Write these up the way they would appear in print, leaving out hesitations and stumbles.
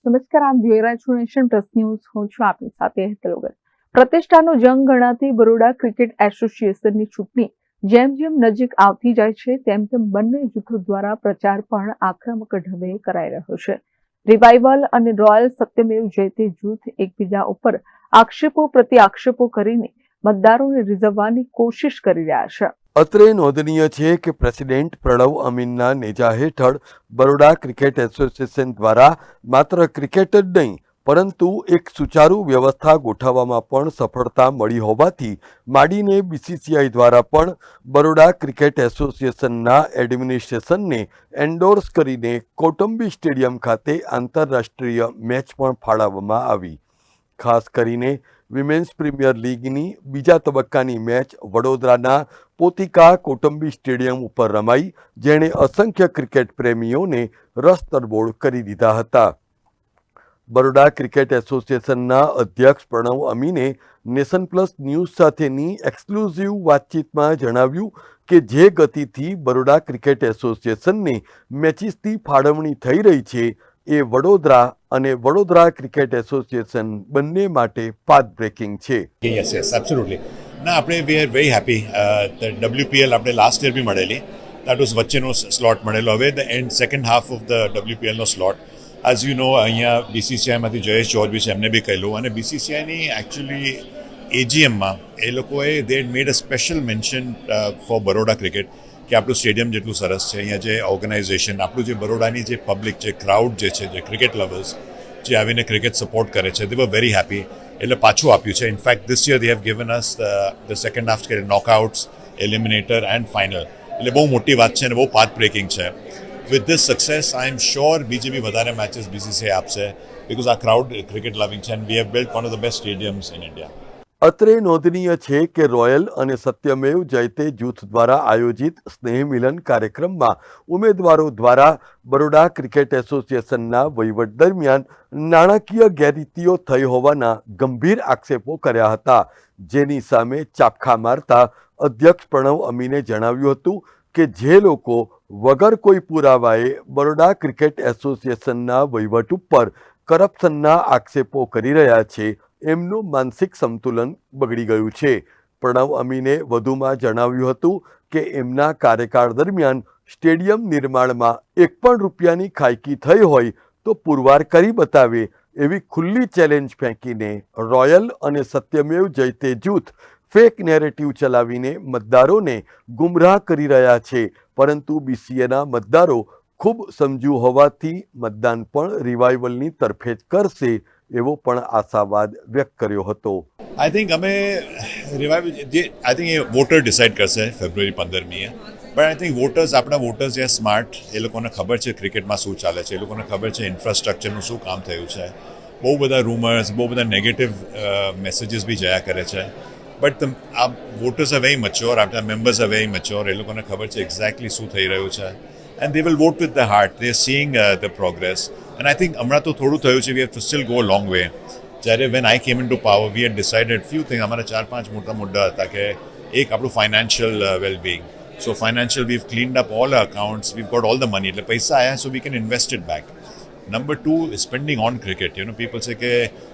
નમસ્કાર, આપ જોઈ રહ્યા છો નેશન પ્લસ ન્યૂઝ. હું છું આપની સાથે હેતલ વગર. પ્રતિષ્ઠાનો જંગ ગણાતી બરોડા ક્રિકેટ એસોસિએશનની ચૂંટણી જેમ જેમ નજીક આવતી જાય છે તેમ તેમ બંને જૂથો દ્વારા પ્રચાર પણ આક્રમક ઢબે કરાઈ રહ્યો છે. રિવાઇવલ અને રોયલ સત્યમેવ જયતે જૂથ એકબીજા ઉપર આક્ષેપો પ્રતિ આક્ષેપો કરીને મતદારોને રીઝવવાની કોશિશ કરી રહ્યા છે. અત્રે નોંધનીય છે કે પ્રેસિડેન્ટ પ્રણવ અમીનના નેજા હેઠળ બરોડા ક્રિકેટ એસોસિએશન દ્વારા માત્ર ક્રિકેટ જ નહીં પરંતુ એક સુચારુ વ્યવસ્થા ગોઠવવામાં પણ સફળતા મળી હોવાથી માંડીને બીસીસીઆઈ દ્વારા પણ બરોડા ક્રિકેટ એસોસિએશનના એડમિનિસ્ટ્રેશનને એન્ડોર્સ કરીને કૌટુંબી સ્ટેડિયમ ખાતે આંતરરાષ્ટ્રીય મેચ પણ ફાળવવામાં આવી. ખાસ કરીને વિમેન્સ પ્રીમિયર લીગની બીજા તબક્કાની મેચ વડોદરાના પોતિકા કૌટુંબી સ્ટેડિયમ ઉપર રમાઈ, જેણે અસંખ્ય ક્રિકેટ પ્રેમીઓને રસ તરબોળ કરી દીધા હતા. બરોડા ક્રિકેટ એસોસિએશનના અધ્યક્ષ પ્રણવ અમીને નેશન પ્લસ ન્યૂઝ સાથેની એક્સક્લુઝિવ વાતચીતમાં જણાવ્યું કે જે ગતિથી બરોડા ક્રિકેટ એસોસિએશનને મેચિસની ફાળવણી થઈ રહી છે એ વડોદરા અને વડોદરા ક્રિકેટ એસોસિએશન બંને માટે પાથ બ્રેકિંગ છે. યસ એબ્સોલ્યુટલી ના, આપણે we are very happy. WPL આપણે લાસ્ટ યર બી મળેલી, દેટ વોઝ વચ્ચેનો સ્લોટ મળેલો. હવે the end second half of the WPLનો સ્લોટ એઝ યુ નો અહીંયા BCCIમાંથી જયેશ ચૌધરી છે, એમને બી કહેલું. અને BCCIની એકચ્યુઅલી AGMમાં એ લોકોએ they made a special mention for Baroda cricket કે આપણું સ્ટેડિયમ જેટલું સરસ છે, અહીંયા જે ઓર્ગેનાઇઝેશન, આપણું જે બરોડાની જે પબ્લિક, જે ક્રાઉડ જે છે, જે ક્રિકેટ લવર્સ જે આવીને ક્રિકેટ સપોર્ટ કરે છે, દે વર વેરી હેપી. એટલે પાછું આપ્યું છે. In fact this year they have given us the second half કે નોકઆઉટ્સ, એલિમિનેટર એન્ડ ફાઇનલ. એટલે બહુ મોટી વાત છે અને બહુ પાથ બ્રેકિંગ છે. With this success I am sure બીજી બી વધારે મેચીસ BCCI આપશે, બિકોઝ આ ક્રાઉડ ક્રિકેટ લવિંગ છે and we have built one of the best સ્ટેડિયમ્સ in India. અત્રે નોંધનીય છે કે રોયલ અને સત્યમેવ જયતે જૂથ દ્વારા આયોજિત સ્નેહ મિલન કાર્યક્રમમાં ઉમેદવારો દ્વારા બરોડા ક્રિકેટ એસોસિએશનના વહીવટ દરમિયાન નાણાકીય ગેરરીતિઓ થઈ હોવાના ગંભીર આક્ષેપો કર્યા હતા, જેની સામે ચાપખા મારતા અધ્યક્ષ પ્રણવ અમીને જણાવ્યું હતું કે જે લોકો વગર કોઈ પુરાવાએ બરોડા ક્રિકેટ એસોસિએશનના વહીવટ ઉપર કરપ્શનના આક્ષેપો કરી રહ્યા છે એમનું માનસિક સંતુલન બગડી ગયું છે. પ્રણવ અમીને વધુમાં જણાવ્યું હતું કે એમના કાર્યકાળ દરમિયાન સ્ટેડિયમ નિર્માણમાં એક પણ રૂપિયાની ખાયકી થઈ હોય તો પુરવાર કરી બતાવે એવી ખુલ્લી ચેલેન્જ ફેંકીને રોયલ અને સત્યમેવ જયતે જૂથ ફેક નેરેટિવ ચલાવીને મતદારોને ગુમરાહ કરી રહ્યા છે. પરંતુ BCAના મતદારો ખૂબ સમજુ હોવાથી મતદાન પણ રિવાઇવલની તરફે જ કરશે એવો પણ આશાવાદ વ્યક્ત કર્યો હતો. આઈ થિંક અમે રિવાઇવલ જે I think A water decide કરશે ફેબ્રુઆરી 15મીએ. પણ આઈ થિંક વોટર્સ, આપણા વોટર્સ જે સ્માર્ટ, એ લોકોને ખબર છે ક્રિકેટમાં શું ચાલે છે, એ લોકોને ખબર છે ઇન્ફ્રાસ્ટ્રક્ચરનું શું કામ થયું છે. બહુ બધા રૂમર્સ, બહુ બધા નેગેટિવ મેસેજીસ બી જયા કરે છે. બટ આ વોટર્સ આર વેરી મચ્યોર, આપણા મેમ્બર્સ આર વેરી મચ્યોર, એ લોકોને ખબર છે એક્ઝેક્ટલી શું થઈ રહ્યું છે. And they will vote with their heart. They are seeing the progress. And I think હમણાં તો થોડું થયું છે, we have to still go a long way. જ્યારે when I came into power, we had decided few things. અમારા 4-5 મોટા મુદ્દા હતા કે એક આપણું financial well-being. So financial, we've cleaned up all our accounts. We've got all the money. એટલે પૈસા આયા, so we can invest it back. Number 2 is spending on cricket. You know, people say કે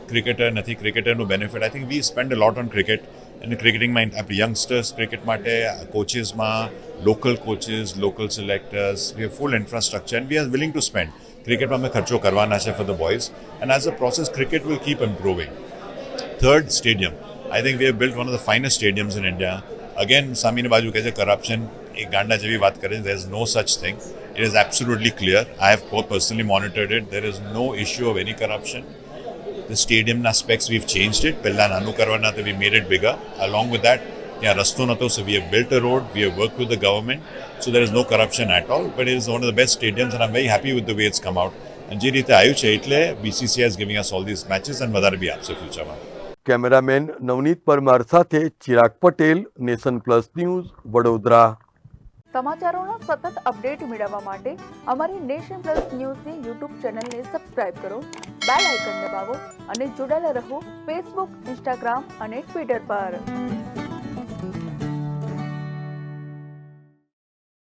cricketer નથી, cricketerનું benefit. I think we spend a lot on cricket. અને ક્રિકેટિંગમાં આપણે youngsters cricket માટે કોચિસમાં local coaches, local selectors, we have full infrastructure and we are willing to spend. ક્રિકેટમાં અમે ખર્ચો કરવાના છે for the boys and as a process cricket will keep improving. Third, stadium. I think we have built one of the finest stadiums in India. Again સામીની બાજુ કહે છે corruption, એ ગાંડા જેવી વાત કરે છે. દેર is no such thing. It is absolutely clear. I have personally monitored it. There is no issue of any corruption. The stadium aspects, we've changed it. પહેલા નાનું કરવાના હતા, we made it bigger. Along with that, ત્યાં રસ્તો નહોતો, so we have built a road, we have worked with the government, so there is no corruption at all. But it is one of the best stadiums and I'm very happy with the way it's come out. અને જે રીતે આવ્યું છે એટલે BCCI is giving us all these matches and વધારે બી આપશે ફ્યુચરમાં. Cameraman Navneet Parmar સાથે Chirag Patel, nation plus news, Vadodara. સમાચારોના સતત અપડેટ મેળવવા માટે અમારી નેશન પ્લસ ન્યૂઝની YouTube ચેનલને સબસ્ક્રાઇબ કરો, બેલ આઇકન દબાવો અને જોડાયેલા રહો Facebook, Instagram અને Twitter પર.